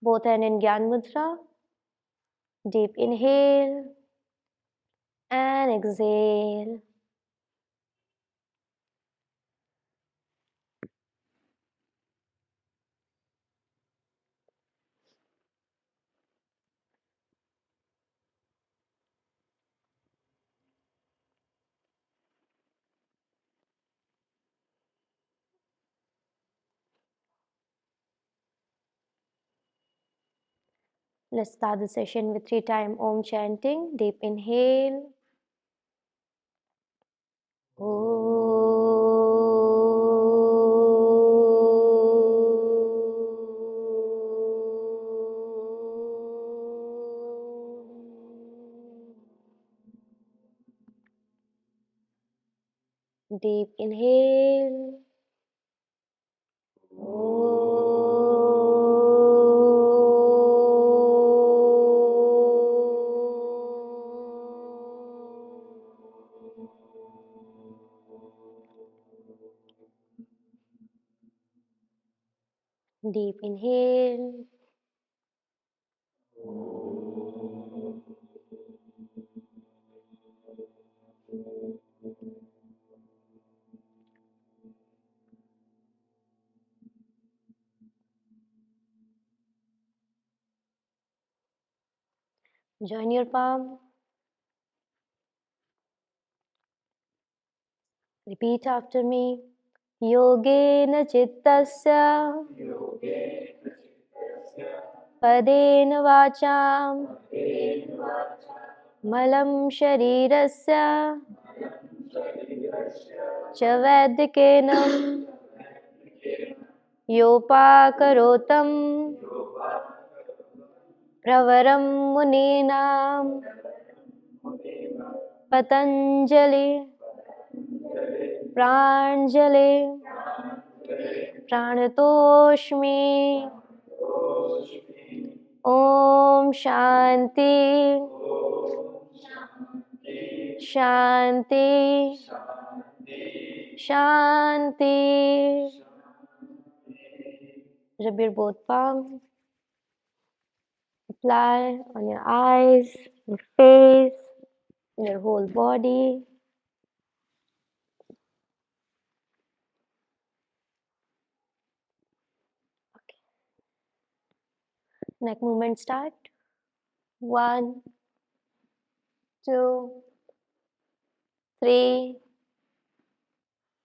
Both hand in Gyan Mudra. Deep inhale and exhale. Let's start the session with 3-time Om chanting. Deep inhale. Deep inhale. Deep inhale. Join your palm. Repeat after me. Yogena chittasya padena vacham malam sharirasya cha vaidyakenam yopaakarotam pravaram muninam patanjali pranjali pranatoshmi. Om Shanti Shanti Shanti. Rub your both palms. Apply on your eyes, your face, your whole body. Okay. Neck movement start. 1, 2, 3,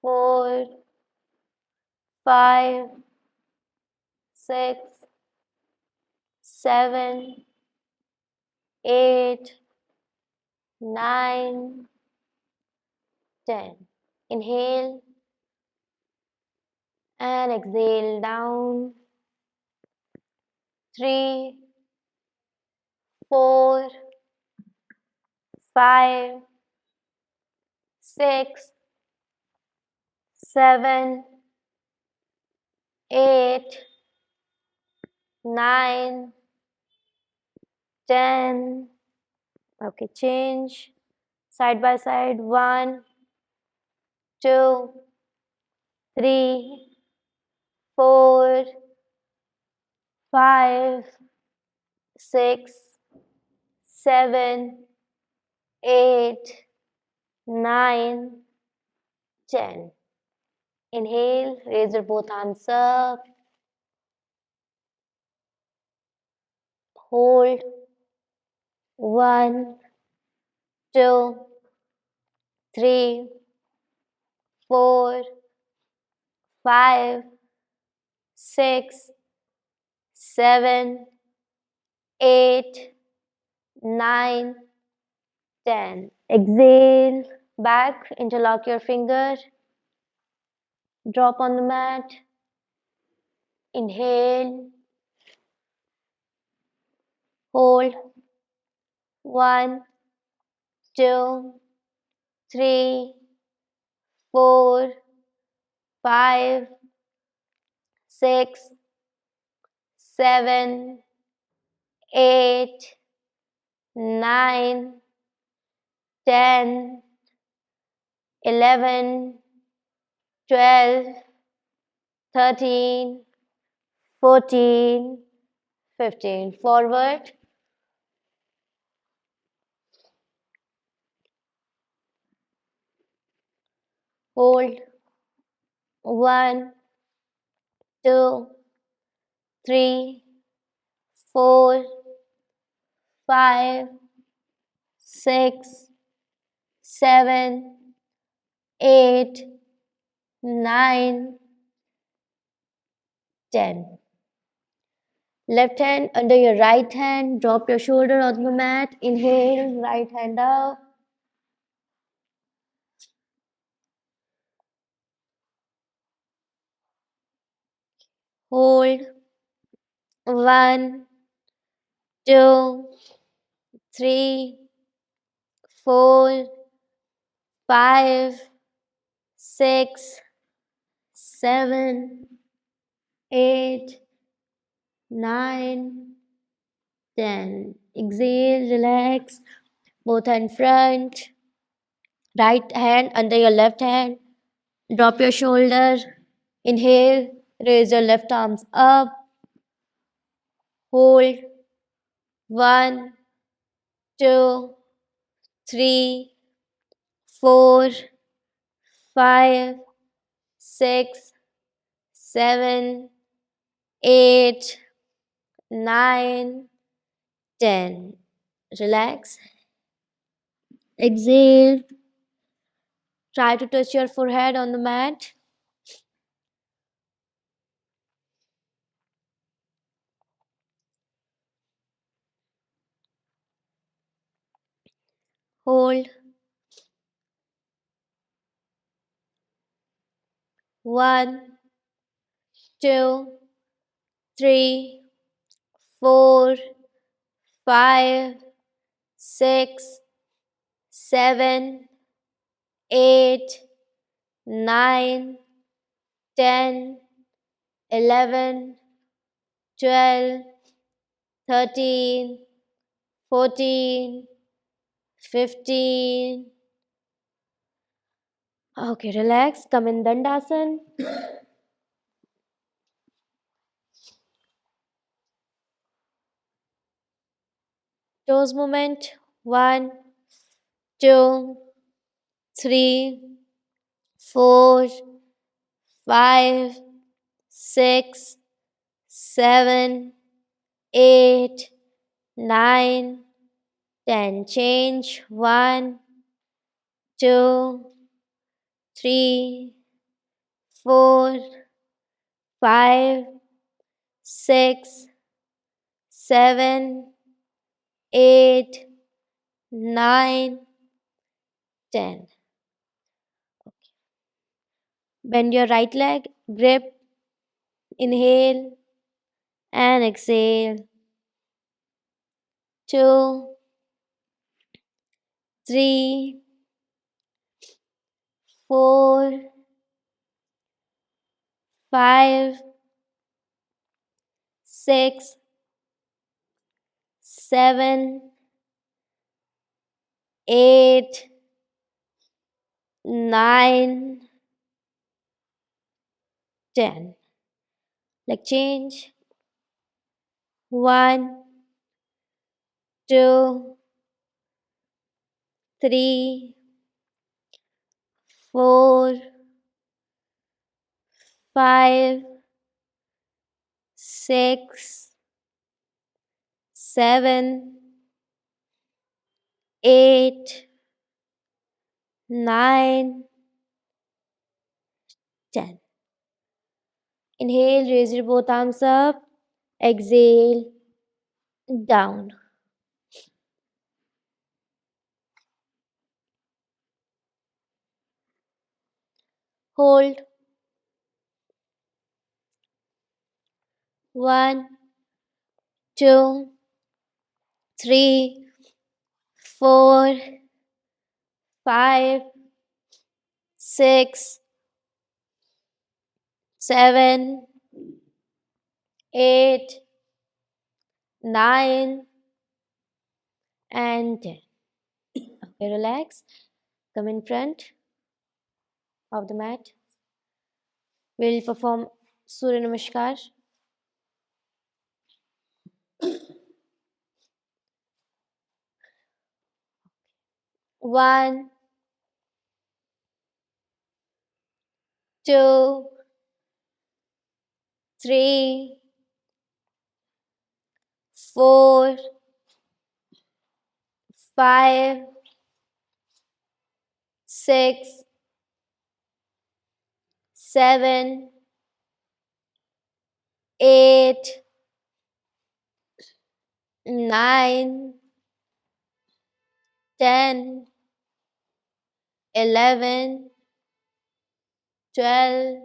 4, 5, 6, 7, 8, 9, 10. Inhale and exhale down. 3, 4, 5, 6, 7, 8, 9, 10. Okay, change. Side by side. 1, 2, 3, 4, 5, 6, 7, 8, 9, 10. Inhale, raise your both hands up. Hold. 1, 2, 3, 4, 5, 6, 7, 8, 9, 10. Exhale, back, interlock your finger, drop on the mat. Inhale, hold. 1, 2, 3, 4, 5, 6, 7, 8, 9, 10, 11, 12, 13, 14, 15. Forward. Hold. 1, 2, 3, 4, 5, 6, 7, 8, 9, 10. Left hand under your right hand. Drop your shoulder on the mat. Inhale, right hand up. Hold. 1, 2, 3, 4, 5, 6, 7, 8, 9, 10. Exhale, relax. Both hand front. Right hand under your left hand. Drop your shoulder. Inhale, raise your left arms up. Hold. 1, 2, 3, 4, 5, 6, 7, 8, 9, 10. Relax. Exhale. Try to touch your forehead on the mat. Hold. 1, 2, 3, 4, 5, 6, 7, 8, 9, 10, 11, 12, 13, 14, 15. Okay, relax. Come in Dandasana. Toes movement. 1, 2, 3, 4, 5, 6, 7, 8, 9, 10. Change. 1, 2, 3, 4, 5, 6, 7, 8, 9, 10. Bend your right leg, grip, inhale and exhale. 2, 3, 4, 5, 6, 7, 8, 9, 10. Leg change. 1, 2, 3, 4, 5, 6, 7, 8, 9, 10. Inhale, raise your both arms up. Exhale, down. Hold. 1, 2, 3, 4, 5, 6, 7, 8, 9, and 10. Okay, relax. Come in front of the mat. We'll perform Surya Namaskar. 1, 2, 3, 4, 5, 6, 7, 8, 9, 10, 11, 12,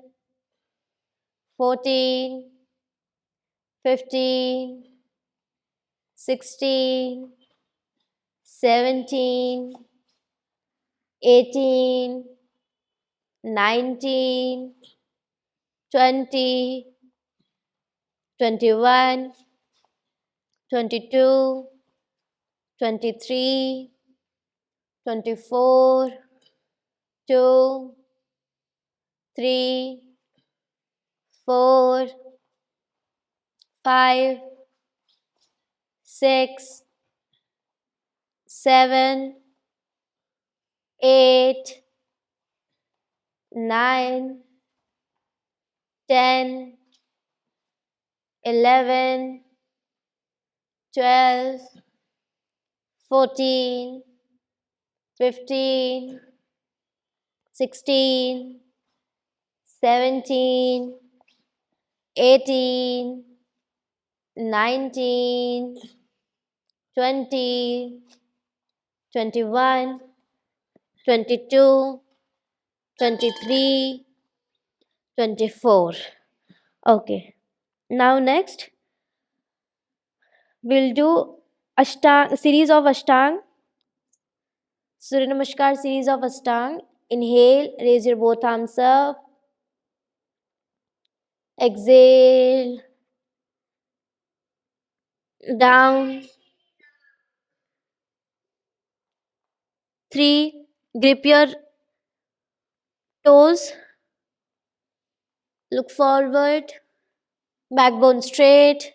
14, 15, 16, 17, 18, 19, 20, 21, 22, 23, 24, 2, 3, 4, 5, 6, 7, 8, 9, 10, 11, 12, 14, 15, 16, 17, 18, 19, 20, 21, 22, 23, 24. Okay. Now next, we'll do Ashtang series of Ashtang. Surya Namaskar series of Ashtang. Inhale, raise your both arms up. Exhale, down. 3, grip your toes. Look forward. Backbone straight.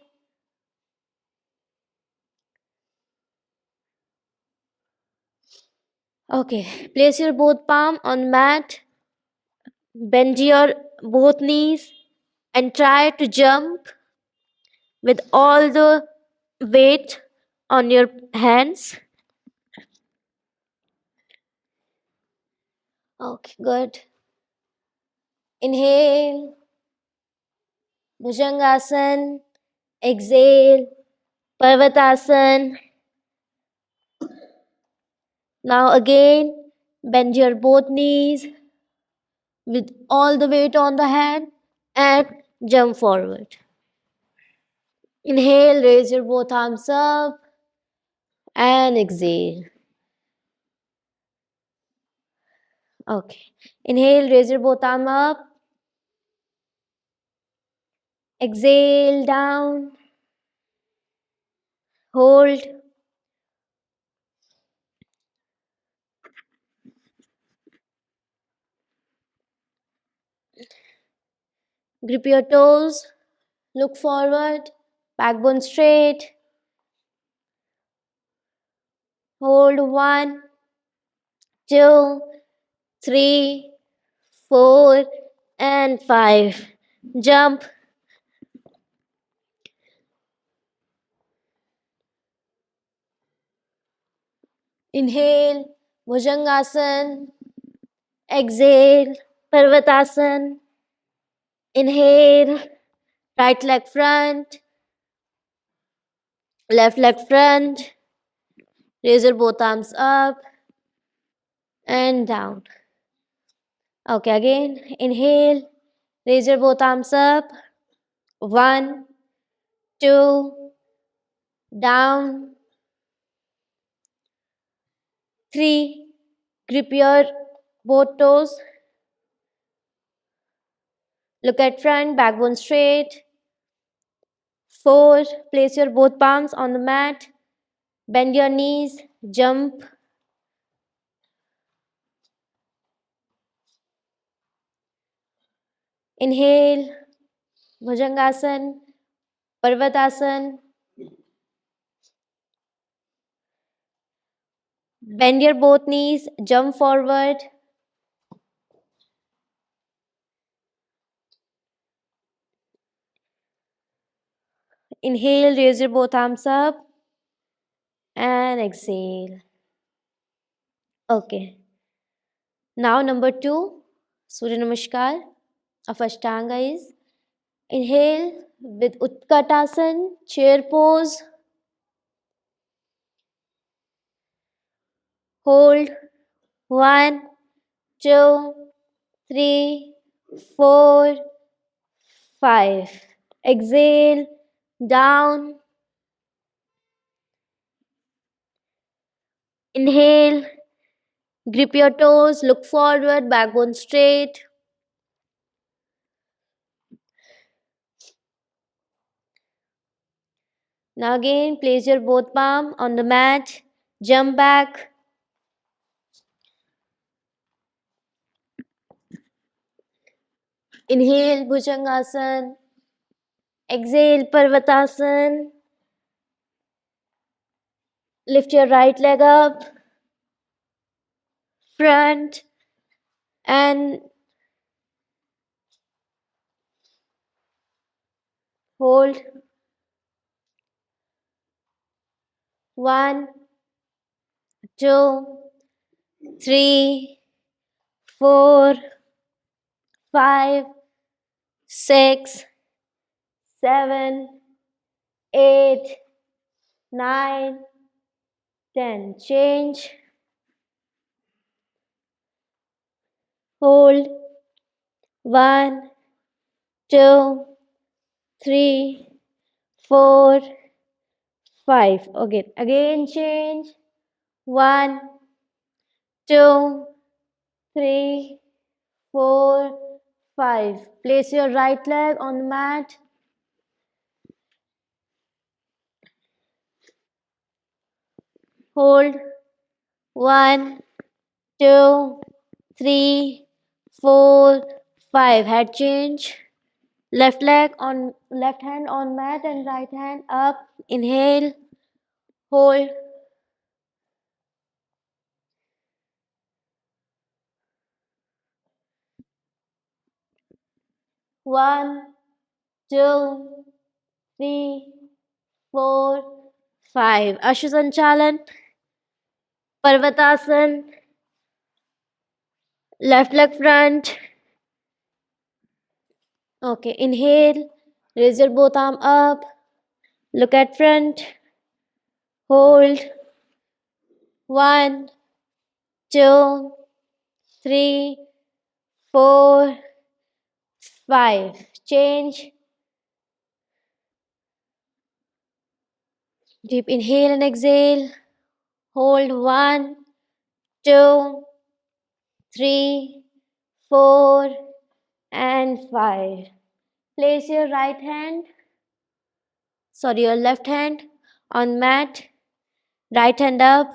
Okay, place your both palm on mat. Bend your both knees and try to jump with all the weight on your hands. Okay, good. Inhale, Bhujangasana. Exhale, Parvatasana. Now again, bend your both knees with all the weight on the hand and jump forward. Inhale, raise your both arms up and exhale. Okay. Inhale, raise your both arms up. Exhale, down. Hold. Grip your toes. Look forward. Backbone straight. Hold 1, 2, 3, 4, and 5. Jump. Inhale, Bhujangasana. Exhale, Parvatasana. Inhale, right leg front, left leg front. Raise your both arms up and down. Okay, again, inhale, raise your both arms up. 1, 2, down. 3, grip your both toes. Look at front, backbone straight. 4, place your both palms on the mat. Bend your knees, jump. Inhale, Bhujangasana, Parvatasana. Bend your both knees, jump forward. Inhale, raise your both arms up and exhale. Okay. Now number 2, Surya Namaskar of Ashtanga is inhale with Utkatasana, chair pose. Hold 1, 2, 3, 4, 5. Exhale, down. Inhale, grip your toes, look forward, backbone straight. Now again, place your both palm on the mat, jump back. Inhale, Bhujangasana. Exhale, Parvatasana. Lift your right leg up, front, and hold. 1, 2, 3, 4, 5, 6, 7, 8, 9, 10. Change. Hold. 1, 2, 3, 4, 5. Okay. Again change. 1, 2, 3, 4, 5. Place your right leg on the mat. Hold. 1, 2, 3, 4, 5. Head change. Left leg on left hand on mat and right hand up. Inhale. Hold. 1, 2, 3, 4, 5. Ashusanchalan. Parvatasana. Left leg front. Okay, inhale. Raise your both arm up. Look at front. Hold. 1, 2, 3, 4, 5. Change. Deep inhale and exhale. Hold. 1, 2, 3, 4, and 5. Place your your left hand on mat. Right hand up.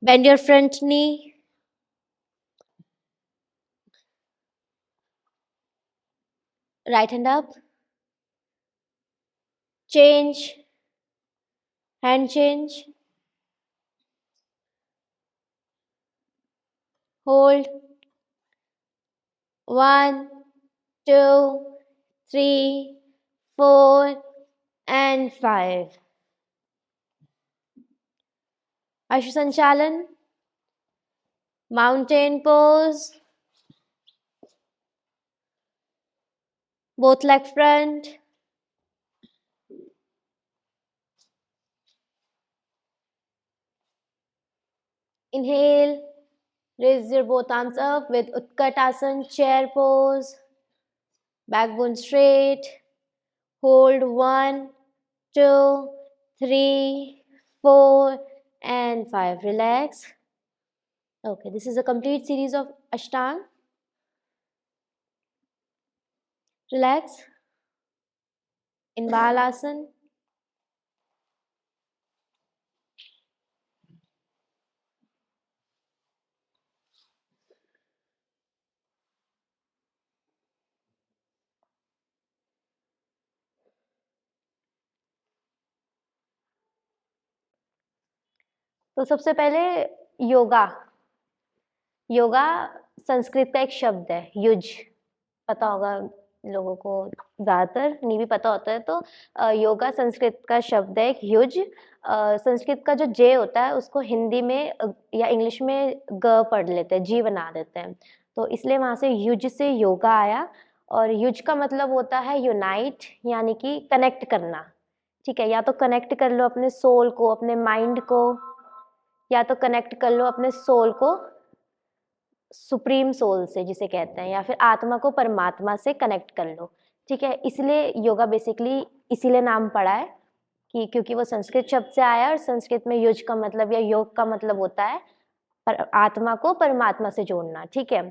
Bend your front knee. Right hand up. Change. Hand change. Hold. 1, 2, 3, 4, and 5. Ashusanchalan. Mountain pose. Both leg front. Inhale. Raise your both arms up with Utkatasana, chair pose. Backbone straight. Hold 1, 2, 3, 4, and 5. Relax. Okay, this is a complete series of Ashtanga. Relax. In Balasana. तो सबसे पहले योगा, योगा संस्कृत का एक शब्द है, use. पता होगा लोगों को, ज़्यादातर नहीं भी पता होता है तो योगा संस्कृत का शब्द है, एक युज। संस्कृत का जो जे होता है उसको हिंदी में या इंग्लिश में ग पढ़ लेते हैं, जी बना देते हैं, तो इसलिए वहाँ से युज से योगा आया। और युज का मतलब होता है यूनाइट, यानी कि कनेक्ट करना। ठीक है, या तो कनेक्ट कर लो अपने सोल को, अपने माइंड को, या तो कनेक्ट कर लो अपने सोल को सुप्रीम सोल से जिसे कहते हैं, या फिर आत्मा को परमात्मा से कनेक्ट कर लो। ठीक है, इसलिए योगा बेसिकली इसीलिए नाम पड़ा है कि क्योंकि वो संस्कृत शब्द से आया, और संस्कृत में युज का मतलब या योग का मतलब होता है आत्मा को परमात्मा से जोड़ना। ठीक है,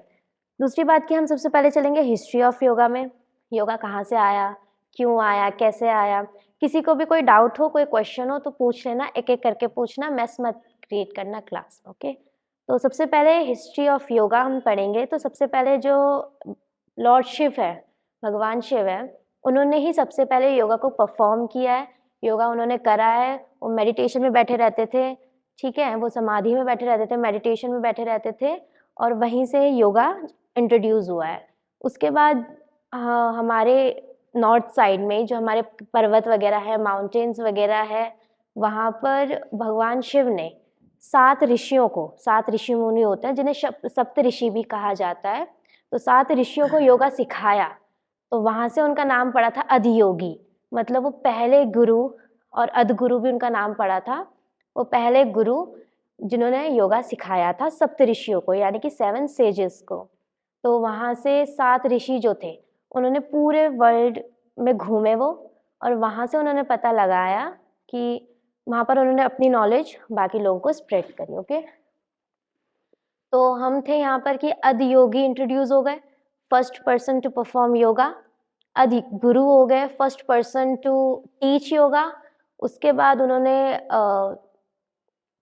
दूसरी बात कि हम सबसे पहले चलेंगे हिस्ट्री ऑफ योगा में। योगा कहाँ से आया, क्यों आया, कैसे आया। किसी को भी कोई डाउट हो, कोई क्वेश्चन हो तो पूछ लेना, एक एक करके पूछना, मैस मत क्रिएट करना क्लास में। ओके, तो सबसे पहले हिस्ट्री ऑफ योगा हम पढ़ेंगे। तो सबसे पहले जो लॉर्ड शिव है, भगवान शिव है, उन्होंने ही सबसे पहले योगा को परफॉर्म किया है। योगा उन्होंने करा है, वो मेडिटेशन में बैठे रहते थे। ठीक है, वो समाधि में बैठे रहते थे, मेडिटेशन में बैठे रहते थे, और वहीं से योगा इंट्रोड्यूस हुआ है। उसके बाद हमारे नॉर्थ साइड में जो हमारे पर्वत वगैरह है, माउंटेन्स वगैरह है, वहाँ पर भगवान शिव ने 7 ऋषियों को, 7 ऋषि मुनि होते हैं जिन्हें सप्त ऋषि भी कहा जाता है, तो 7 ऋषियों को योगा सिखाया, तो वहाँ से उनका नाम पड़ा था अधियोगी। मतलब वो पहले गुरु, और अधगुरु भी उनका नाम पड़ा था। वो पहले गुरु जिन्होंने योगा सिखाया था सप्त ऋषियों को, यानी कि 7 सेजेस को। तो वहाँ से 7 ऋषि जो थे उन्होंने पूरे वर्ल्ड में घूमे वो, और वहाँ से उन्होंने पता लगाया कि वहाँ पर उन्होंने अपनी नॉलेज बाकी लोगों को स्प्रेड करी। ओके, तो हम थे यहाँ पर कि अधियोगी इंट्रोड्यूस हो गए, first person to perform yoga. अधि गुरु हो गए, first person to teach yoga. उसके बाद उन्होंने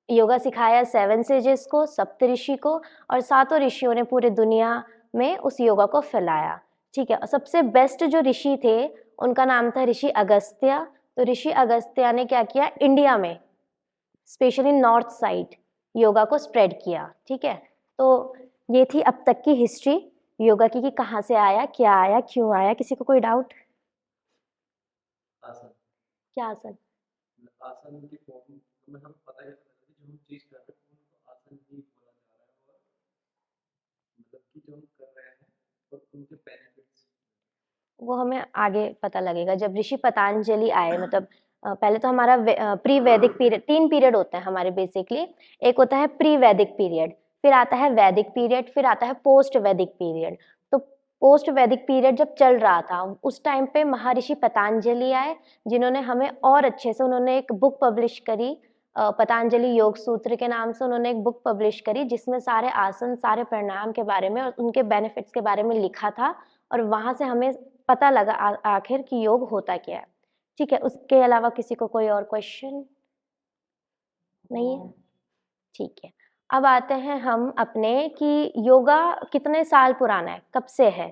योगा सिखाया 7 सेजेस को, सप्त ऋषि को, और 7 ऋषियों ने पूरे दुनिया में उस योगा को फैलाया। ठीक है, और सबसे बेस्ट जो ऋषि थे उनका नाम था ऋषि अगस्त्य। तो ऋषि अगस्त्य ने क्या किया, इंडिया में स्पेशली नॉर्थ साइड योगा को स्प्रेड किया। ठीक है, तो ये थी अब तक की हिस्ट्री योगा की कि कहाँ से आया, क्या आया, क्यों आया। किसी को कोई डाउट? आसन। क्या आसन? आसन की फॉर्म में हम पता है कि जो हम चीज कर रहे हैं उनको आसन ही बोला जा रहा है, और मतलब कि जो हम कर रहे हैं और उनके बेनिफिट्स वो हमें आगे पता लगेगा जब ऋषि पतंजलि आए। मतलब पहले तो हमारा प्री वैदिक पीरियड, 3 पीरियड होते हैं हमारे बेसिकली। एक होता है प्री वैदिक पीरियड, फिर आता है वैदिक पीरियड, फिर आता है पोस्ट वैदिक पीरियड। तो पोस्ट वैदिक पीरियड जब चल रहा था उस टाइम पे महर्षि पतंजलि आए, जिन्होंने हमें और अच्छे से, उन्होंने एक बुक पब्लिश करी, पतंजलि योग सूत्र के नाम से उन्होंने एक बुक पब्लिश करी, जिसमें सारे आसन, सारे प्राणायाम के बारे में और उनके बेनिफिट्स के बारे में लिखा था। और वहाँ से हमें पता लगा आखिर कि योग होता क्या है। ठीक है, उसके अलावा किसी को कोई और क्वेश्चन नहीं है? ठीक है, अब आते हैं हम अपने कि योगा कितने साल पुराना है, कब से है।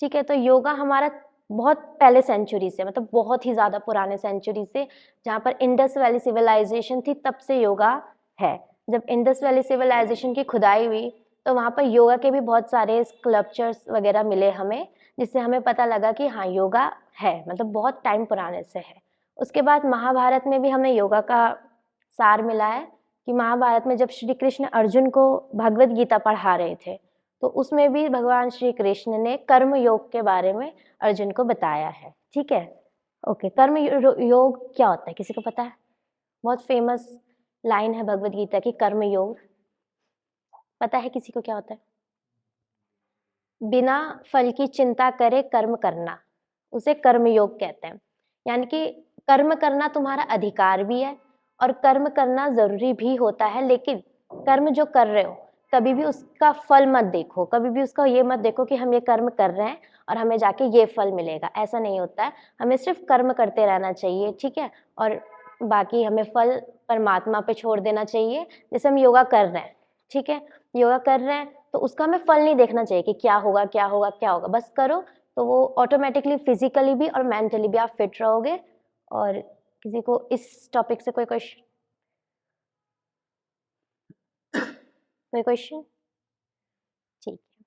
ठीक है, तो योगा हमारा बहुत पहले सेंचुरी से, मतलब बहुत ही ज़्यादा पुराने सेंचुरी से, जहाँ पर इंडस वैली सिविलाइजेशन थी तब से योगा है। जब इंडस वैली सिविलाइजेशन की खुदाई हुई तो वहाँ पर योगा के भी बहुत सारे स्कल्पचर्स वगैरह मिले हमें, जिससे हमें पता लगा कि हाँ योगा है, मतलब बहुत टाइम पुराने से है। उसके बाद महाभारत में भी हमें योगा का सार मिला है कि महाभारत में जब श्री कृष्ण अर्जुन को भगवत गीता पढ़ा रहे थे तो उसमें भी भगवान श्री कृष्ण ने कर्म योग के बारे में अर्जुन को बताया है। ठीक है, ओके, कर्म योग क्या होता है, किसी को पता है? बहुत फेमस लाइन है भगवत गीता की, कर्म योग। पता है किसी को क्या होता है? बिना फल की चिंता करे कर्म करना, उसे कर्म योग कहते हैं। यानी कि कर्म करना तुम्हारा अधिकार भी है और कर्म करना जरूरी भी होता है, लेकिन कर्म जो कर रहे हो कभी भी उसका फल मत देखो, कभी भी उसका ये मत देखो कि हम ये कर्म कर रहे हैं और हमें जाके ये फल मिलेगा, ऐसा नहीं होता है। हमें सिर्फ कर्म करते रहना चाहिए। ठीक है, और बाकी हमें फल परमात्मा पे छोड़ देना चाहिए। जैसे हम योगा कर रहे हैं, ठीक है, योगा कर रहे हैं तो उसका हमें फल नहीं देखना चाहिए कि क्या होगा क्या होगा क्या होगा, बस करो तो वो ऑटोमेटिकली फिजिकली भी और मेंटली भी आप फिट रहोगे। और किसी को इस टॉपिक से कोई क्वेश्चन? कोई क्वेश्चन? ठीक है,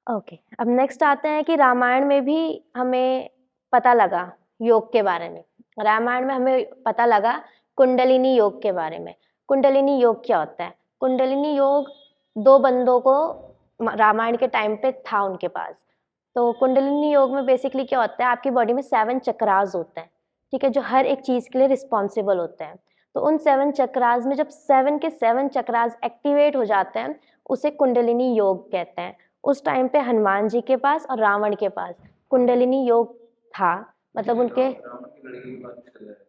ओके। अब नेक्स्ट आते हैं कि रामायण में भी हमें पता लगा योग के बारे में। रामायण में हमें पता लगा कुंडलिनी योग के बारे में। कुंडलिनी योग क्या होता है? कुंडलिनी योग 2 बंदों को रामायण के टाइम पे था उनके पास। तो कुंडलिनी योग में बेसिकली क्या होता है, आपकी बॉडी में 7 चक्रास होते हैं, ठीक है, जो हर एक चीज़ के लिए रिस्पॉन्सिबल होते हैं। तो उन 7 चक्रास में जब 7 के 7 चक्रास एक्टिवेट हो जाते हैं, उसे कुंडलिनी योग कहते हैं। उस टाइम पे हनुमान जी के पास और रावण के पास कुंडलिनी योग था, मतलब उनके रावण की लड़की की बात चल रहा है।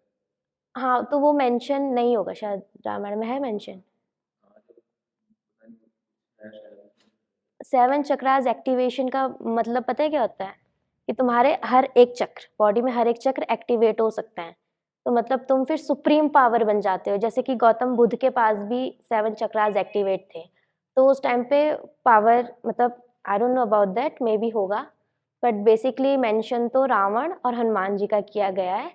हाँ, तो वो मेंशन नहीं होगा शायद, रामायण में है मेंशन। हाँ, जो पता नहीं है शायद। 7 चक्रास एक्टिवेशन का मतलब पता है क्या होता है? कि तुम्हारे हर एक चक्र, बॉडी में हर एक चक्र एक्टिवेट हो सकता है। तो मतलब तुम फिर सुप्रीम पावर बन जाते हो, जैसे कि गौतम बुद्ध के पास भी 7 चक्रास एक्टिवेट थे। तो उस टाइम पे पावर, मतलब I don't know about that, may be होगा, बट बेसिकली मेंशन तो रावण और हनुमान जी का किया गया है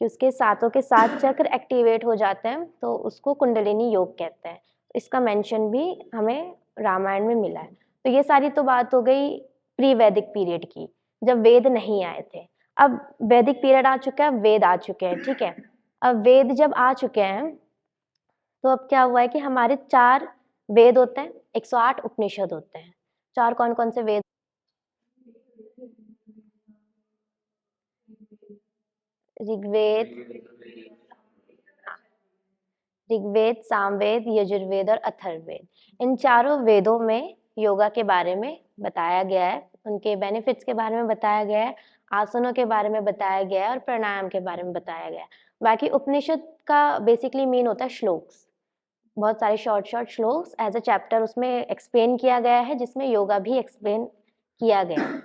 कि उसके सातों के 7 चक्र एक्टिवेट हो जाते हैं, तो उसको कुंडलिनी योग कहते हैं। इसका मेंशन भी हमें रामायण में मिला है। तो ये सारी तो बात हो गई प्री वैदिक पीरियड की, जब वेद नहीं आए थे। अब वैदिक पीरियड आ चुका है, वेद आ चुके हैं, ठीक है। अब वेद जब आ चुके हैं, तो अब क्या हुआ है कि हमारे 4 वेद होते हैं, 108 उपनिषद होते हैं। 4 कौन-कौन से वेद? ऋग्वेद, ऋग्वेद, सामवेद, यजुर्वेद और अथर्ववेद। इन चारों वेदों में योगा के बारे में बताया गया है, उनके बेनिफिट्स के बारे में बताया गया है, आसनों के बारे में बताया गया है और प्राणायाम के बारे में बताया गया है। बाकी उपनिषद का बेसिकली मीन होता है श्लोक्स, बहुत सारे short shlokas as a chapter उसमें एक्सप्लेन किया गया है, जिसमें योगा भी एक्सप्लेन किया गया है,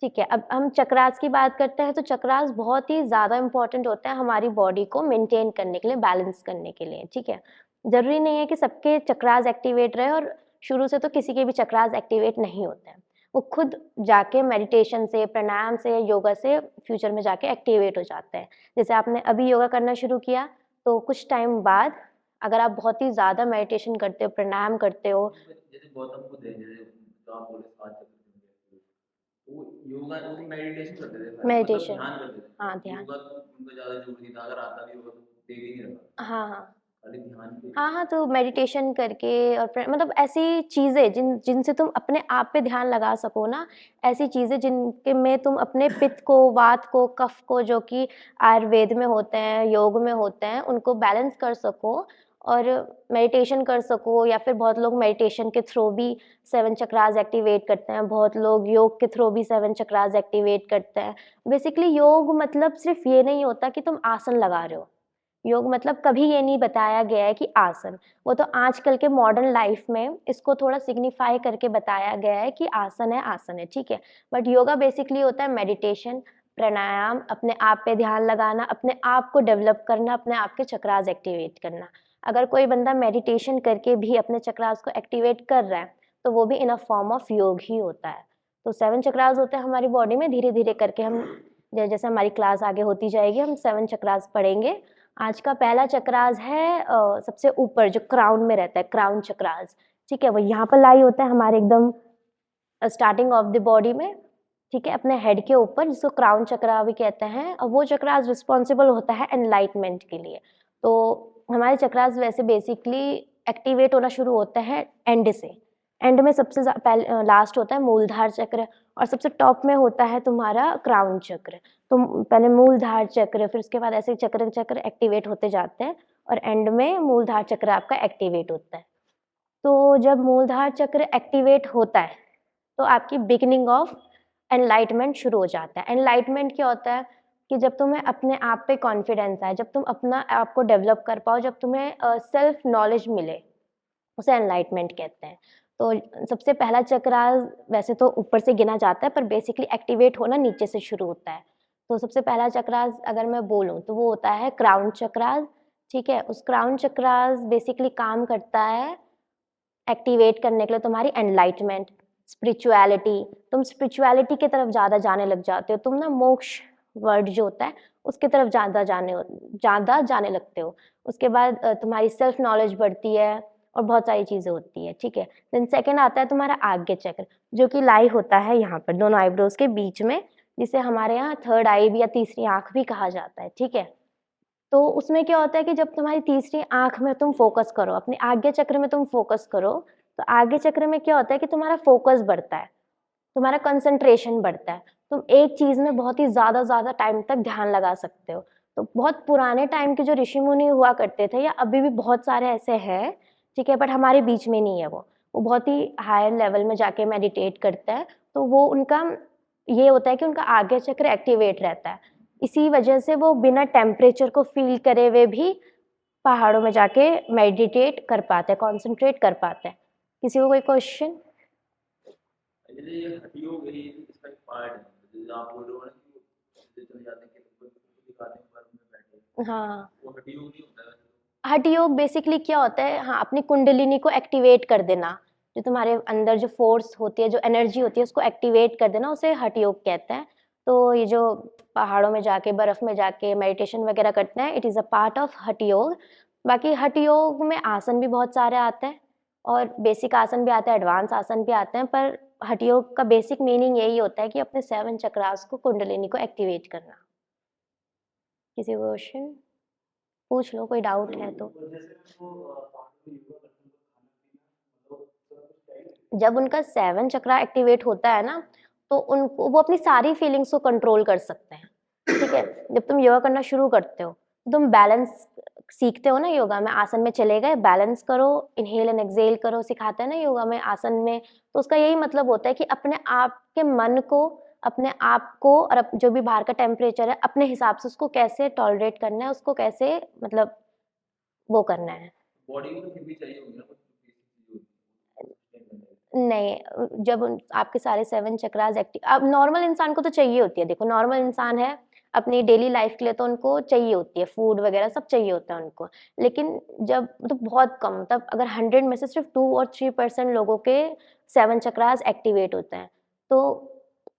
ठीक है। अब हम चक्रास की बात करते हैं, तो चक्रास बहुत ही ज़्यादा इंपॉर्टेंट होता है हमारी बॉडी को मेंटेन करने के लिए, बैलेंस करने के लिए, ठीक है। ज़रूरी नहीं है कि सबके चक्रास एक्टिवेट रहे, और शुरू से तो किसी के भी चक्रास एक्टिवेट नहीं होते हैं, वो खुद जाके मेडिटेशन से, प्राणायाम से, योगा से फ्यूचर में जाके एक्टिवेट हो जाते हैं। जैसे आपने अभी योगा करना शुरू किया, तो कुछ टाइम बाद अगर आप बहुत ही ज़्यादा मेडिटेशन करते हो, प्राणायाम करते हो, जैसे गौतम बुद्ध है, जैसे जो आप बोले 7 चक्र होंगे, वो योगा वो मेडिटेशन करते थे, मतलब मेडिटेशन, ध्यान करते थे। हाँ, ध्यान, योगा तो उनको ज़्यादा जोर नहीं था, अगर आता भी होगा तो दे भी नहीं रहा, हाँ, हाँ। खाली ध्यान के। हाँ, तो मेडिटेशन करके और मतलब ऐसी चीज़ें जिनसे तुम अपने आप पे ध्यान लगा सको ना, ऐसी चीज़ें जिनके में तुम अपने पित्त को, वात को, कफ को, जो कि आयुर्वेद में होते हैं, योग में होते हैं, उनको बैलेंस कर सको और मेडिटेशन कर सको। या फिर बहुत लोग मेडिटेशन के थ्रू भी 7 चक्रास एक्टिवेट करते हैं, बहुत लोग योग के थ्रू भी 7 चक्रास एक्टिवेट करते हैं। बेसिकली योग मतलब सिर्फ ये नहीं होता कि तुम आसन लगा रहे हो, योग मतलब कभी ये नहीं बताया गया है कि आसन, वो तो आजकल के मॉडर्न लाइफ में इसको थोड़ा सिग्निफाई करके बताया गया है कि आसन है, ठीक है। बट योगा बेसिकली होता है मेडिटेशन, प्राणायाम, अपने आप पे ध्यान लगाना, अपने आप को डेवलप करना, अपने आप के चक्रास एक्टिवेट करना। अगर कोई बंदा मेडिटेशन करके भी अपने चक्रास को एक्टिवेट कर रहा है, तो वो भी इन अ फॉर्म ऑफ योग ही होता है। तो 7 चक्रास होते हैं हमारी बॉडी में, धीरे धीरे करके हम जैसे हमारी क्लास आगे होती जाएगी, हम 7 चक्रास पढ़ेंगे। आज का पहला चक्रास है सबसे ऊपर जो क्राउन में रहता है, क्राउन चक्रास, ठीक है। वो यहाँ पर लाई होता है हमारे एकदम स्टार्टिंग ऑफ द बॉडी में, ठीक है, अपने हेड के ऊपर, जिसको क्राउन चक्रा भी कहते हैं। और वो चक्रास रिस्पॉन्सिबल होता है एनलाइटमेंट के लिए। तो हमारे चक्रास वैसे बेसिकली एक्टिवेट होना शुरू होता है एंड से। एंड में सबसे लास्ट होता है मूलधार चक्र, और सबसे टॉप में होता है तुम्हारा क्राउन चक्र। तो पहले मूलधार चक्र, फिर उसके बाद ऐसे चक्र चक्र एक्टिवेट होते जाते हैं, और एंड में मूलधार चक्र आपका एक्टिवेट होता है। तो जब मूलधार चक्र एक्टिवेट होता है, तो आपकी बिगिनिंग ऑफ एनलाइटमेंट शुरू हो जाता है। एनलाइटमेंट क्या होता है कि जब तुम्हें अपने आप पे कॉन्फिडेंस आए, जब तुम अपना आप को डेवलप कर पाओ, जब तुम्हें सेल्फ नॉलेज मिले, उसे एनलाइटमेंट कहते हैं। तो सबसे पहला चक्रास वैसे तो ऊपर से गिना जाता है, पर बेसिकली एक्टिवेट होना नीचे से शुरू होता है। तो सबसे पहला चक्रास अगर मैं बोलूँ, तो वो होता है क्राउन चक्रास, ठीक है। उस क्राउन चक्रास बेसिकली काम करता है एक्टिवेट करने के लिए तुम्हारी एनलाइटमेंट, स्पिरिचुअलिटी। तुम स्पिरिचुअलिटी की तरफ ज़्यादा जाने लग जाते हो, तुम ना मोक्ष वर्ड जो होता है उसकी तरफ ज़्यादा जाने लगते हो। उसके बाद तुम्हारी सेल्फ नॉलेज बढ़ती है, और बहुत सारी चीज़ें होती है, ठीक है। देन सेकंड आता है तुम्हारा आज्ञा चक्र, जो कि लाई होता है यहाँ पर दोनों आईब्रोज के बीच में, जिसे हमारे यहाँ थर्ड आई भी या तीसरी आँख भी कहा जाता है, ठीक है। तो उसमें क्या होता है कि जब तुम्हारी तीसरी आँख में तुम फोकस करो, अपने आज्ञा चक्र में तुम फोकस करो, तो आज्ञा चक्र में क्या होता है कि तुम्हारा फोकस बढ़ता है, तुम्हारा कंसंट्रेशन बढ़ता है, तुम एक चीज़ में बहुत ही ज़्यादा टाइम तक ध्यान लगा सकते हो। तो बहुत पुराने टाइम के जो ऋषि मुनि हुआ करते थे, या अभी भी बहुत सारे ऐसे हैं, ठीक है, बट हमारे बीच में नहीं है वो बहुत ही हायर लेवल में जाके मेडिटेट करता है, तो वो उनका ये होता है कि उनका आज्ञा चक्र एक्टिवेट रहता है। इसी वजह से वो बिना टेम्परेचर को फील करे हुए भी पहाड़ों में जाके मेडिटेट कर पाते हैं, कॉन्सेंट्रेट कर पाते हैं। किसी को कोई क्वेश्चन? जैसे ये हड्डी हो गई, इसका एक पार्ट है, जैसे आप बोल रहे हो ना कि जैसे चले जाते हैं कि लोग दिखाते हैं बर्फ में बैठे, हाँ, वो हड्डी योग नहीं होता है? हठ योग बेसिकली क्या होता है, हाँ, अपनी कुंडलिनी को एक्टिवेट कर देना, जो तुम्हारे अंदर जो फोर्स होती है, जो एनर्जी होती है, उसको एक्टिवेट कर देना, उसे हठ योग कहते हैं। तो ये जो पहाड़ों में जाके बर्फ में जाके मेडिटेशन वगैरह करते हैं, it is a part of हठ योग। बाकी हठ योग में आसन भी बहुत सारे आते हैं, और बेसिक आसन भी आते हैं, एडवांस आसन भी आते हैं, पर हठ योग का बेसिक मीनिंग यही होता है कि अपने 7 चक्रास को, कुंडलिनी को एक्टिवेट करना। किसी को क्वेश्चन पूछ लो, कोई डाउट है तो। जब उनका 7 चक्रा एक्टिवेट होता है ना, तो उनको वो अपनी सारी फीलिंग्स को कंट्रोल कर सकते हैं, ठीक है। जब तुम योगा करना शुरू करते हो, तुम बैलेंस सीखते हो ना योगा में, आसन में चले गए, बैलेंस करो, इनहेल एंड एक्सहेल करो, सिखाते हैं ना योगा में आसन में। तो उसका यही मतलब होता है कि अपने आप के मन को, अपने आप को, और जो भी बाहर का टेम्परेचर है, अपने हिसाब से उसको कैसे टॉलरेट करना है, उसको कैसे मतलब वो करना है। बॉडी को तो फिर भी चाहिए होगी ना कुछ बेसिक चीज होती नहीं, जब आपके सारे 7 चक्रास एक्टिव, अब नॉर्मल इंसान को तो चाहिए होती है, देखो नॉर्मल इंसान है, अपनी डेली लाइफ के लिए तो उनको चाहिए होती है, फूड वगैरह सब चाहिए होता है उनको। लेकिन जब मतलब बहुत कम, तब अगर 100 में से सिर्फ 2 और 3% लोगों के 7 चक्रास एक्टिवेट होते हैं। तो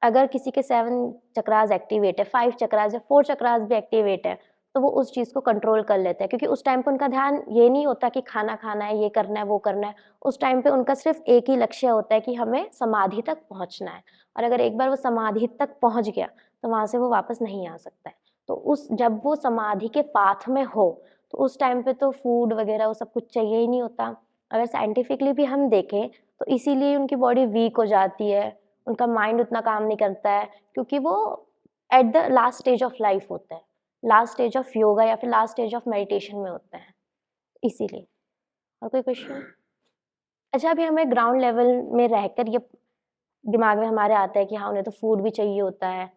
अगर किसी के 7 चक्रास एक्टिवेट है, 5 चक्रास या 4 चक्रास भी एक्टिवेट है, तो वो उस चीज़ को कंट्रोल कर लेते हैं, क्योंकि उस टाइम पे उनका ध्यान ये नहीं होता कि खाना खाना है, ये करना है, वो करना है। उस टाइम पे उनका सिर्फ एक ही लक्ष्य होता है कि हमें समाधि तक पहुंचना है, और अगर एक बार वो समाधि तक पहुंच गया, तो वहां से वो वापस नहीं आ सकता है। तो उस जब वो समाधि के पाथ में हो, तो उस टाइम पे तो फूड वगैरह वो सब कुछ चाहिए ही नहीं होता। अगर साइंटिफिकली भी हम देखें, तो इसीलिए उनकी बॉडी वीक हो जाती है, उनका माइंड उतना काम नहीं करता है, क्योंकि वो at the last stage of life होता है, लास्ट स्टेज ऑफ योगा या फिर लास्ट स्टेज ऑफ मेडिटेशन में होता है, इसीलिए। और कोई क्वेश्चन? अच्छा, अभी हमें ग्राउंड लेवल में रहकर ये दिमाग में हमारे आता है कि हाँ, उन्हें तो फूड भी चाहिए होता है,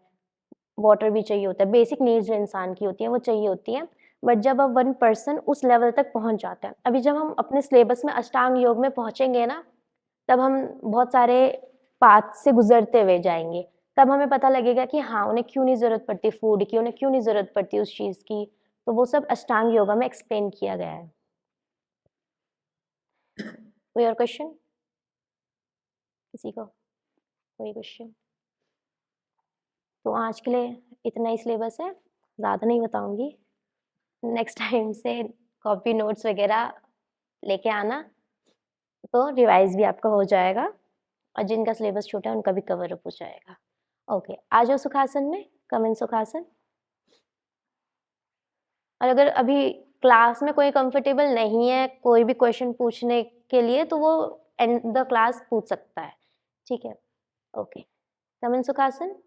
वाटर भी चाहिए होता है, बेसिक नीड्स जो इंसान की होती हैं वो चाहिए होती हैं। बट जब अब 1 पर्सन उस लेवल तक पहुंच जाता है, अभी जब हम अपने सिलेबस में अष्टांग योग में पहुंचेंगे ना, तब हम बहुत सारे पाथ से गुजरते हुए जाएंगे, तब हमें पता लगेगा कि हाँ, उन्हें क्यों नहीं ज़रूरत पड़ती फूड की, उन्हें क्यों नहीं ज़रूरत पड़ती उस चीज़ की। तो वो सब अष्टांग योगा में एक्सप्लेन किया गया है। कोई और क्वेश्चन? किसी को कोई क्वेश्चन? तो आज के लिए इतना ही सिलेबस है, ज़्यादा नहीं बताऊंगी। नेक्स्ट टाइम से कॉपी नोट्स वगैरह लेके आना, तो रिवाइज भी आपका हो जाएगा, और जिनका सिलेबस छोटा है उनका भी कवर अप हो जाएगा। ओके, आ जाओ सुखासन में, कम इन सुखासन। और अगर अभी क्लास में कोई कंफर्टेबल नहीं है कोई भी क्वेश्चन पूछने के लिए, तो वो एंड द क्लास पूछ सकता है, ठीक है। Okay, come in sukhasana.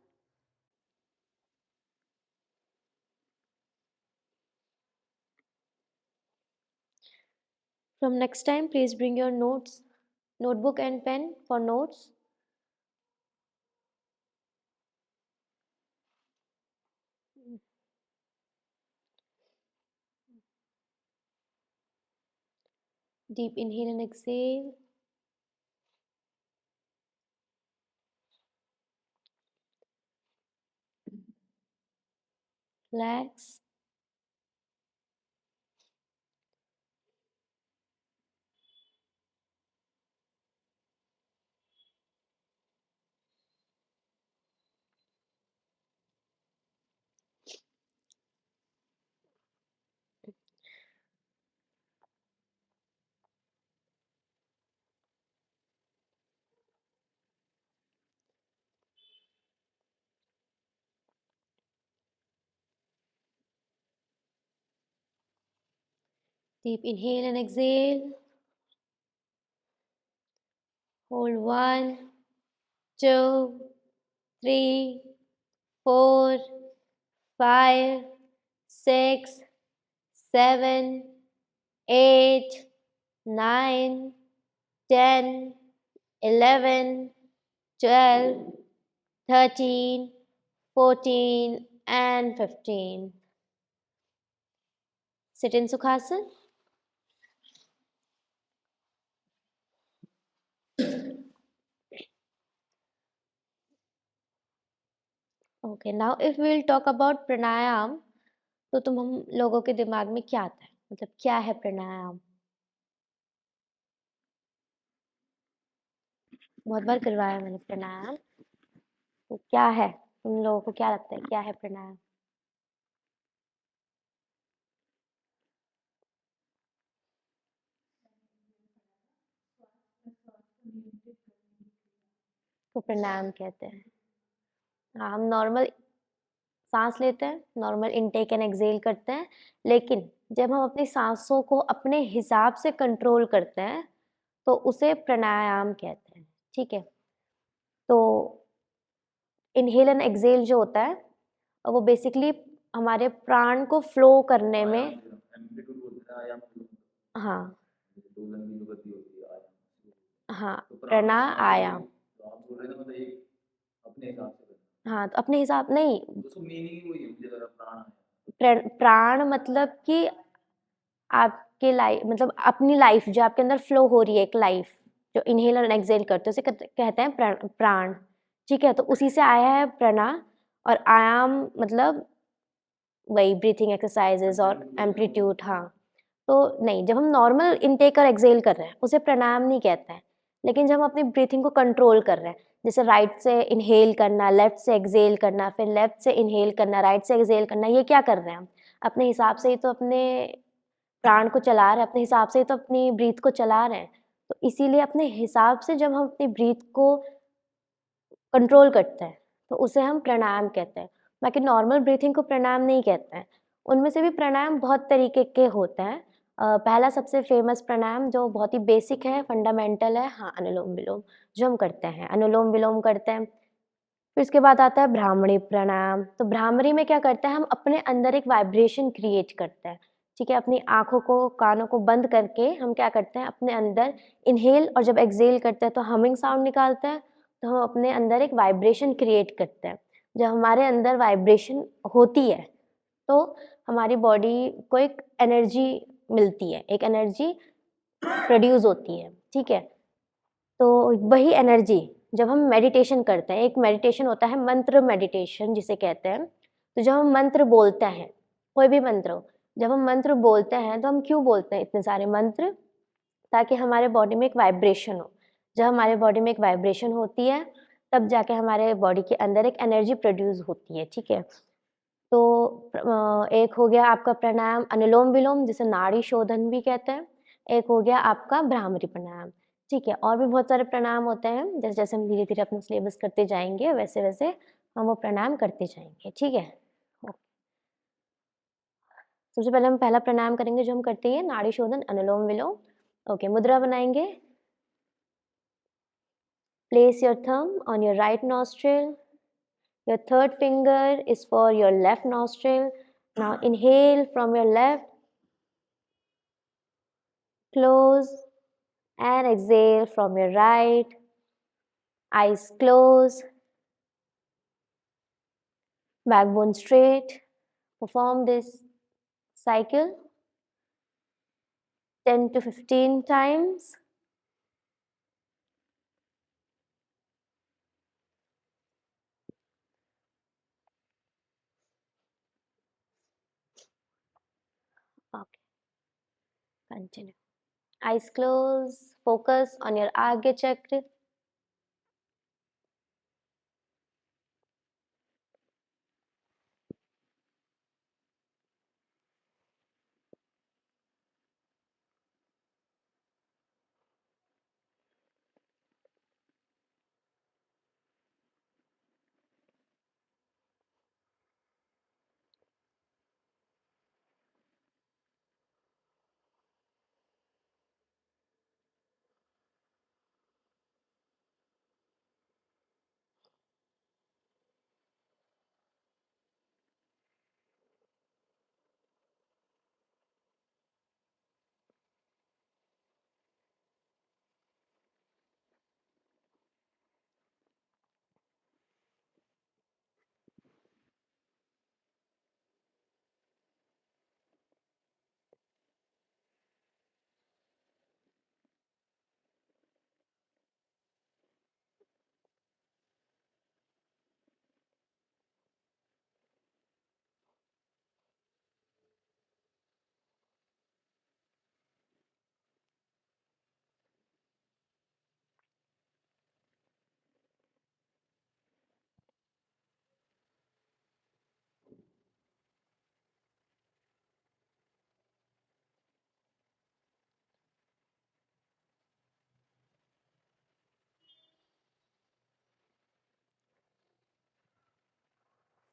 From next time, please bring your notes, notebook and pen for notes. Deep inhale and exhale. Relax. Deep inhale and exhale. Hold 1, 2, 3, 4, 5, 6, 7, 8, 9, 10, 11, 12, 13, 14, and 15. Sit in Sukhasana. Okay, now if we will talk about pranayam, तो तुम हम लोगों के दिमाग में क्या आता है, मतलब क्या है प्राणायाम? बहुत बार करवाया मैंने प्राणायाम, तो क्या है, तुम लोगों को क्या लगता है क्या है प्राणायाम? तो प्राणायाम कहते हैं। हाँ, हम नॉर्मल सांस लेते हैं, नॉर्मल इनटेक एंड एक्सहेल करते हैं, लेकिन जब हम अपनी सांसों को अपने हिसाब से कंट्रोल करते हैं तो उसे प्राणायाम कहते हैं। ठीक है, तो इनहेल एंड एक्सहेल जो होता है वो बेसिकली हमारे प्राण को फ्लो करने में, हाँ हाँ, प्राणायाम, हाँ, तो अपने हिसाब नहीं, प्राण मतलब कि आपके लाइफ, मतलब अपनी लाइफ जो आपके अंदर फ्लो हो रही है, एक लाइफ जो इनहेल और एक्सहेल करते हैं उसे कहते हैं प्राण। ठीक है, तो उसी से आया है प्रणा, और आयाम मतलब वही ब्रीथिंग एक्सरसाइजेज और एम्पलीट्यूड। हाँ, तो नहीं, जब हम नॉर्मल इनटेक और एक्सहेल कर रहे हैं उसे प्राणायाम नहीं कहते हैं, लेकिन जब हम अपनी ब्रीथिंग को कंट्रोल कर रहे हैं, जैसे राइट से इनहेल करना, लेफ्ट से एक्सहेल करना, फिर लेफ्ट से इनहेल करना, राइट से एक्सहेल करना, ये क्या कर रहे हैं हम? अपने हिसाब से ही तो अपने प्राण को चला रहे हैं, अपने हिसाब से ही तो अपनी ब्रीथ को चला रहे हैं। तो इसीलिए अपने हिसाब से जब हम अपनी ब्रीथ को कंट्रोल करते हैं तो उसे हम प्राणायाम कहते हैं। बाकी नॉर्मल ब्रीथिंग को प्राणायाम नहीं कहते हैं। उनमें से भी प्राणायाम बहुत तरीके के होते हैं। पहला सबसे फेमस प्राणायाम जो बहुत ही बेसिक है, फंडामेंटल है, हाँ, अनुलोम विलोम जो हम करते हैं, अनुलोम विलोम करते हैं। फिर इसके बाद आता है भ्रामरी प्राणायाम। तो भ्रामरी में क्या करते हैं, हम अपने अंदर एक वाइब्रेशन क्रिएट करते हैं। ठीक है, अपनी आँखों को, कानों को बंद करके हम क्या करते हैं, अपने अंदर इनहेल और जब एक्सहेल करते हैं तो हमिंग साउंड निकालते हैं, तो हम अपने अंदर एक वाइब्रेशन क्रिएट करते हैं। जब हमारे अंदर वाइब्रेशन होती है तो हमारी बॉडी को एक एनर्जी मिलती है, एक एनर्जी प्रोड्यूस होती है। ठीक है, तो वही एनर्जी जब हम मेडिटेशन करते हैं, एक मेडिटेशन होता है मंत्र मेडिटेशन जिसे कहते हैं। तो जब हम मंत्र बोलते हैं, कोई भी मंत्र हो, जब हम मंत्र बोलते हैं तो हम क्यों बोलते हैं इतने सारे मंत्र? ताकि हमारे बॉडी में एक वाइब्रेशन हो। जब हमारे बॉडी में एक वाइब्रेशन होती है तब जाके हमारे बॉडी के अंदर एक एनर्जी प्रोड्यूस होती है। ठीक है, तो एक हो गया आपका प्राणायाम अनुलोम विलोम जिसे नाड़ी शोधन भी कहते हैं, एक हो गया आपका भ्रामरी प्राणायाम। ठीक है, और भी बहुत सारे प्राणायाम होते हैं, जैसे जैसे हम धीरे धीरे अपना सिलेबस करते जाएंगे वैसे वैसे हम वो प्राणायाम करते जाएंगे। ठीक है, सबसे पहले हम पहला प्राणायाम करेंगे जो हम करते हैं, नाड़ी शोधन अनुलोम विलोम। ओके, मुद्रा बनाएंगे। Place your thumb on your right nostril. Your third finger is for your left nostril. Now inhale from your left, close, and exhale from your right. Eyes closed, backbone straight. Perform this cycle 10 to 15 times. Okay, continue. Eyes closed, focus on your Agya Chakra.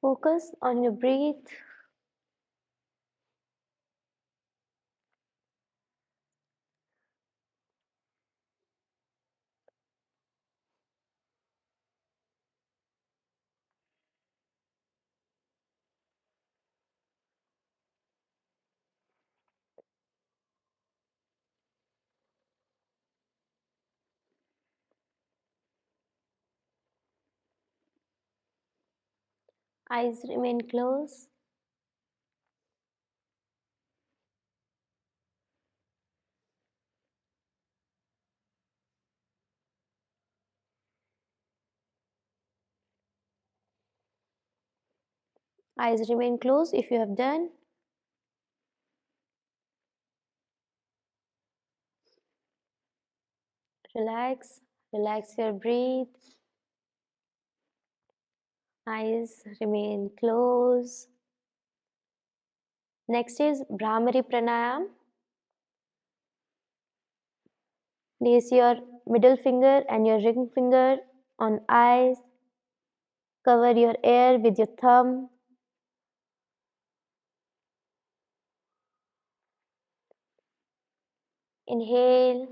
Focus on your breath. Eyes remain closed. Eyes remain closed if you have done. Relax, relax your breath. Eyes remain closed. Next is Bhramari Pranayam. Place your middle finger and your ring finger on eyes. Cover your ear with your thumb. Inhale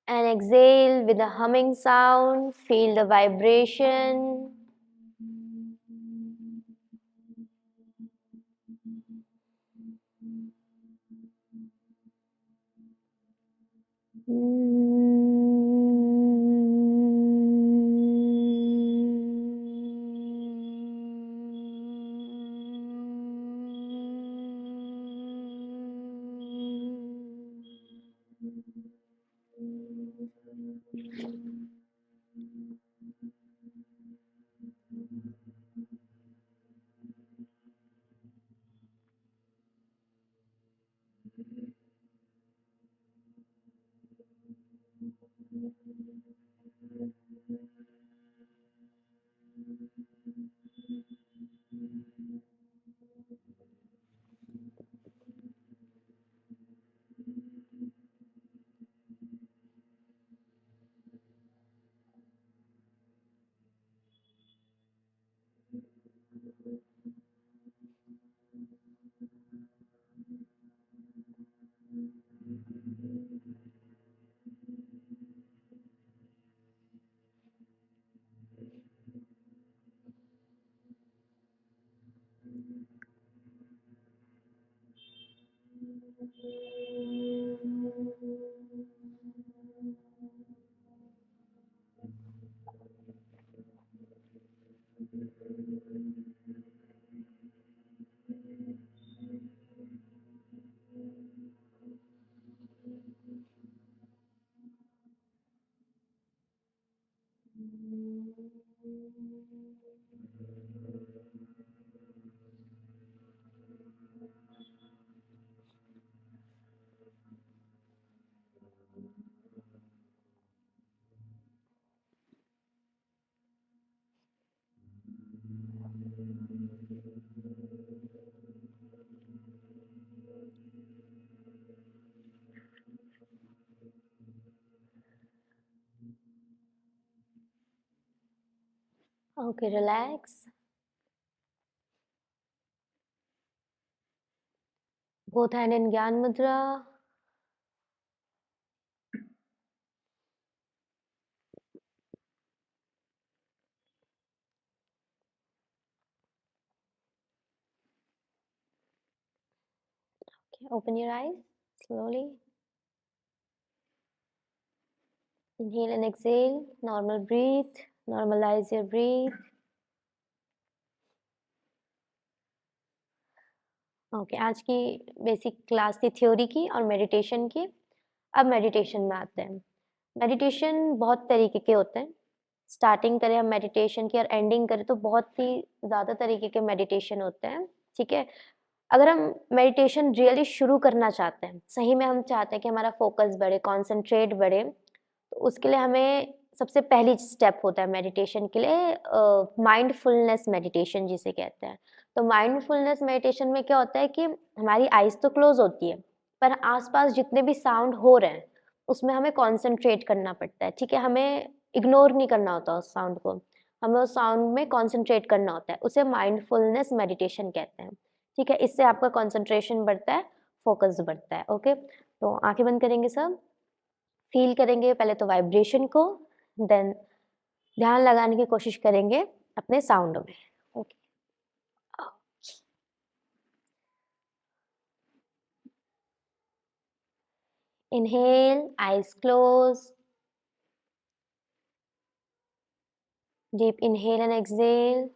and exhale with a humming sound. Feel the vibration. Okay, relax. Both hand in Gyan Mudra. Okay, open your eyes slowly. Inhale and exhale. Normal breathe. Normalize your breath. Okay आज की basic class थी theory की और meditation की। अब meditation में आते हैं। मेडिटेशन बहुत तरीके के होते हैं। स्टार्टिंग करें हम मेडिटेशन की और एंडिंग करें तो बहुत ही ज़्यादा तरीके के मेडिटेशन होते हैं, ठीक है। अगर हम मेडिटेशन रियली शुरू करना चाहते हैं, सही में हम चाहते हैं कि हमारा फोकस बढ़े, कॉन्सेंट्रेट बढ़े, तो उसके लिए हमें सबसे पहली स्टेप होता है मेडिटेशन के लिए माइंडफुलनेस मेडिटेशन जिसे कहते हैं। तो माइंडफुलनेस मेडिटेशन में क्या होता है कि हमारी आइज़ तो क्लोज होती है, पर आसपास जितने भी साउंड हो रहे हैं उसमें हमें कॉन्सेंट्रेट करना पड़ता है, ठीक है। हमें इग्नोर नहीं करना होता उस साउंड को, हमें उस साउंड में कॉन्सेंट्रेट करना होता है, उसे माइंडफुलनेस मेडिटेशन कहते हैं। ठीक है, इससे आपका कॉन्सेंट्रेशन बढ़ता है, फोकस बढ़ता है। ओके, तो आंखें बंद करेंगे सब, फील करेंगे पहले तो वाइब्रेशन को, देन ध्यान लगाने की कोशिश करेंगे अपने साउंड में। Okay, inhale, eyes close, deep inhale and exhale.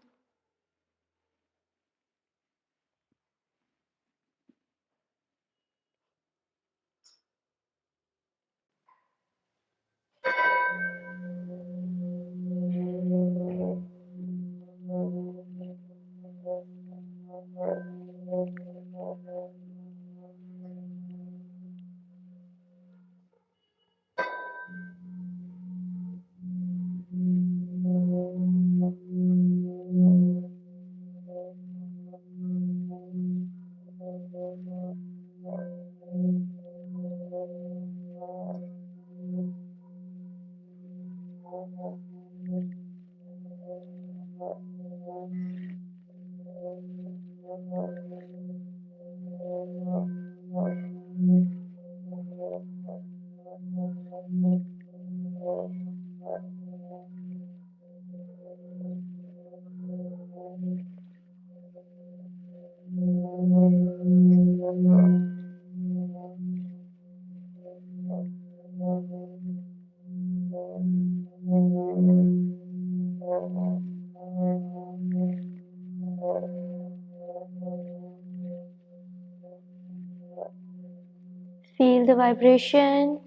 Feel the vibration.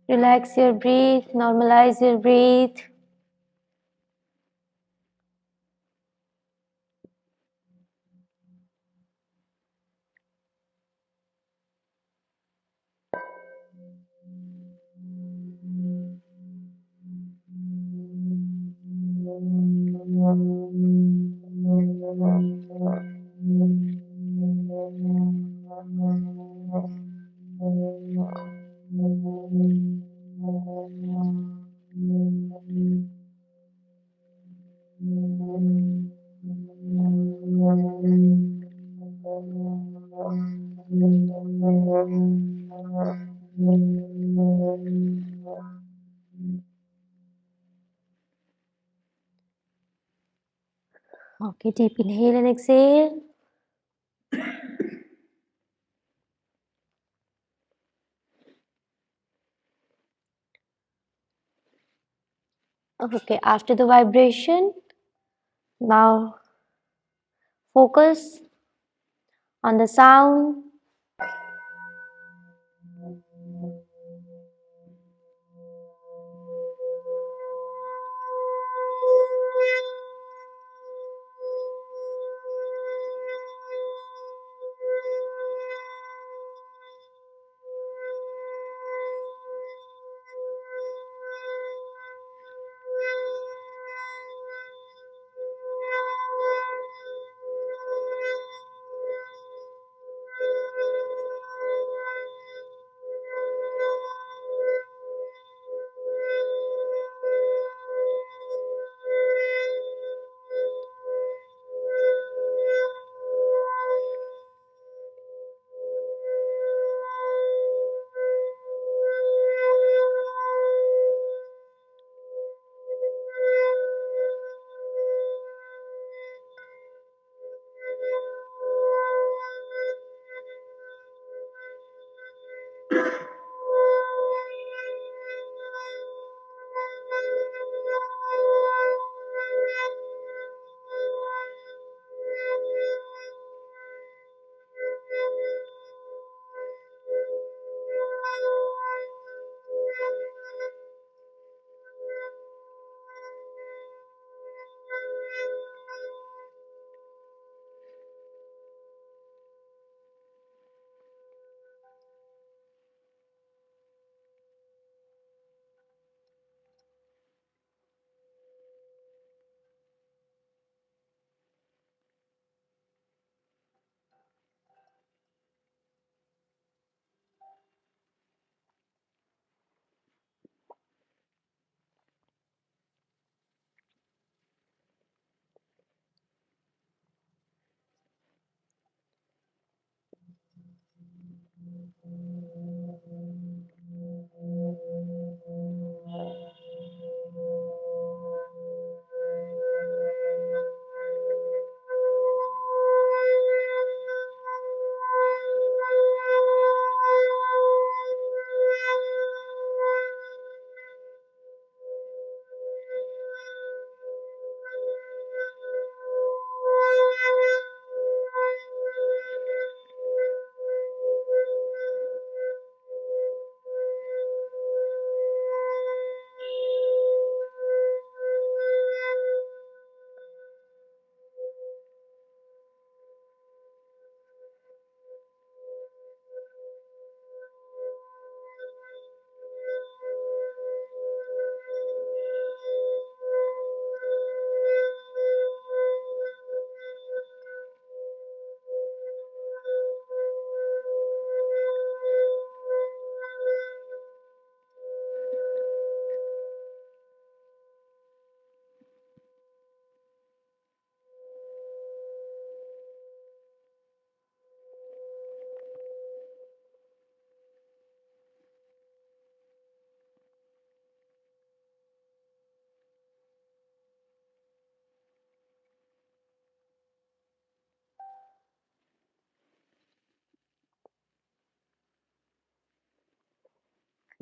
Relax your breath, normalize your breath. Okay, deep inhale and exhale. Okay, after the vibration, now focus on the sound.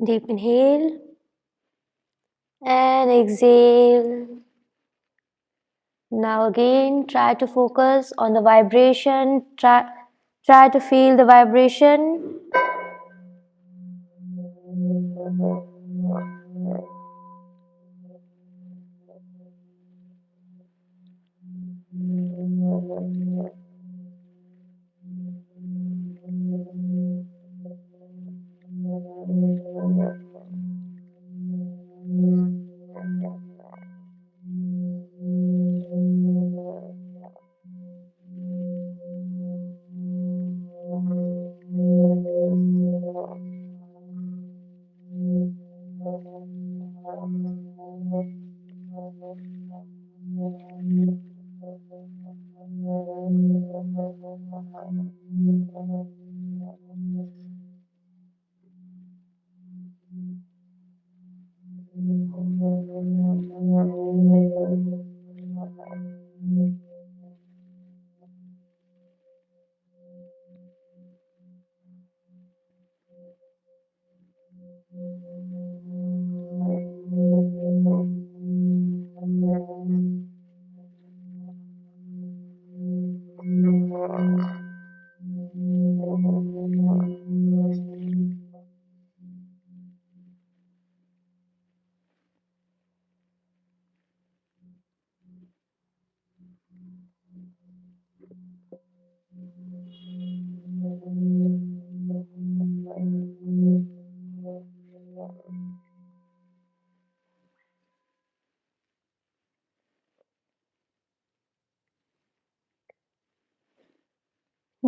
Deep inhale and exhale. Now again, try to focus on the vibration. Try to feel the vibration.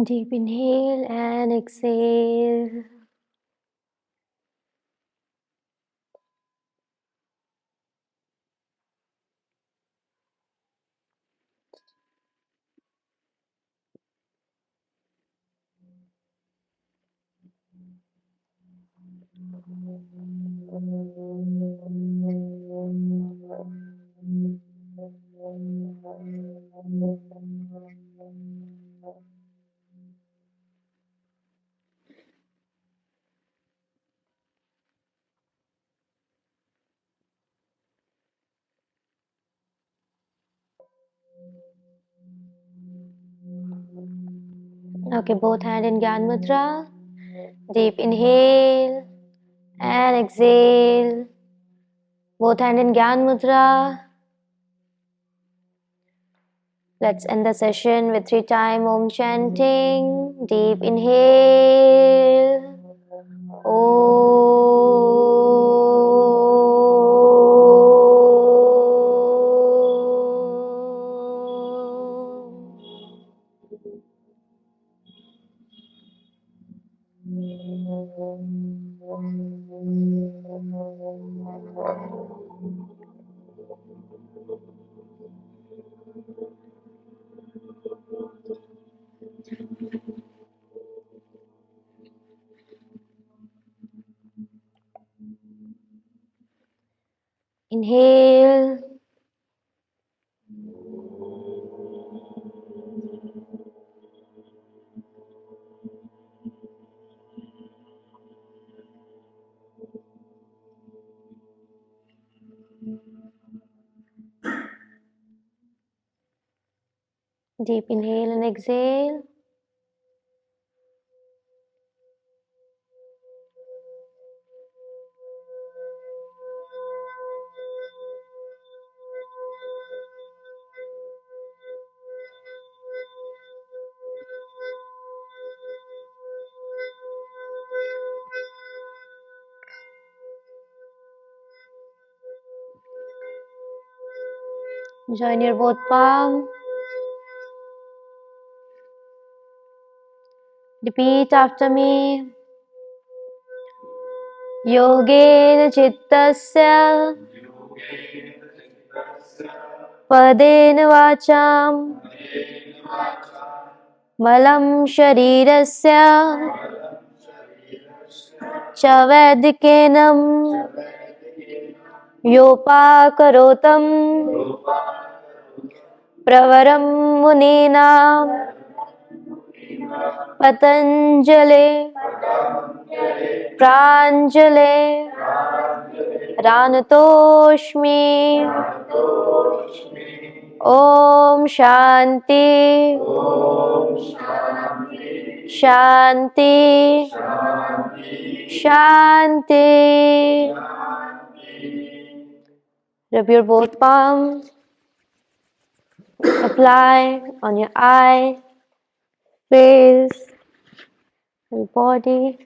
Deep inhale and exhale. Okay, both hand in Gyan Mudra. Deep inhale and exhale. Both hand in Gyan Mudra. Let's end the session with 3-time Om chanting. Deep inhale. Inhale. Deep inhale and exhale. Join your both palms. Repeat after me. Yogena chittasya padena vacham malam sharirasya cha vedikenam yopakarotam pravaram munina patanjale pranjale ranatoshmi om shanti shanti shanti. Rub your both palms. Apply on your eye, face, and body.